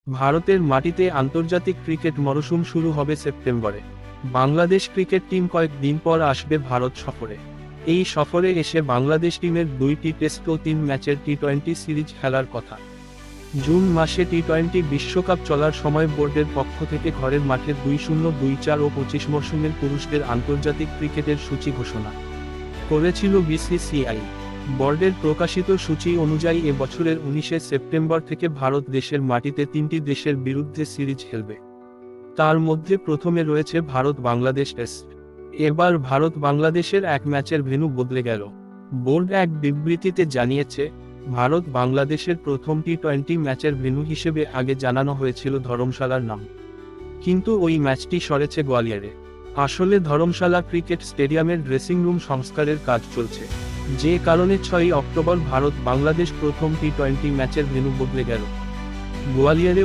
ভারতের মাটিতে আন্তর্জাতিক ক্রিকেট মরশুম শুরু হবে সেপ্টেম্বরে। বাংলাদেশ ক্রিকেট টিম কয়েকদিন পর আসবে ভারত সফরে। এই সফরে এসে বাংলাদেশ টিমের 2টি টেস্ট ও 3 ম্যাচের টি-20 সিরিজ খেলার কথা। জুন মাসে টি-20 বিশ্বকাপ চলার সময় বোর্ডের পক্ষ থেকে ঘরের মাঠে 2024 ও 25 মরশুমের পুরুষদের আন্তর্জাতিক ক্রিকেটের সূচি ঘোষণা করেছিল বিসিসিআই। বোর্ডের প্রকাশিত সূচি অনুযায়ী এবছরের 19 সেপ্টেম্বর থেকে ভারত দেশের মাটিতে 3টি দেশের বিরুদ্ধে সিরিজ খেলবে। তার মধ্যে প্রথমে রয়েছে ভারত বাংলাদেশ টেস্ট। এবার ভারত বাংলাদেশের এক ম্যাচের ভেন্যু বদলে গেল। বোর্ড এক বিবৃতিতে জানিয়েছে, ভারত বাংলাদেশের প্রথম টি-20 ম্যাচের ভেন্যু হিসেবে আগে জানানো হয়েছিল ধরমশালার নাম, কিন্তু ওই ম্যাচটি সরেছে গোয়ালিয়রে। আসলে ধরমশালা ক্রিকেট স্টেডিয়ামের ড্রেসিং রুম সংস্কারের কাজ চলছে, যে কারণে 6 অক্টোবর ভারত বাংলাদেশ প্রথম টি-20 ম্যাচের ভেন্যু বদলে গেল। গোয়ালিয়রে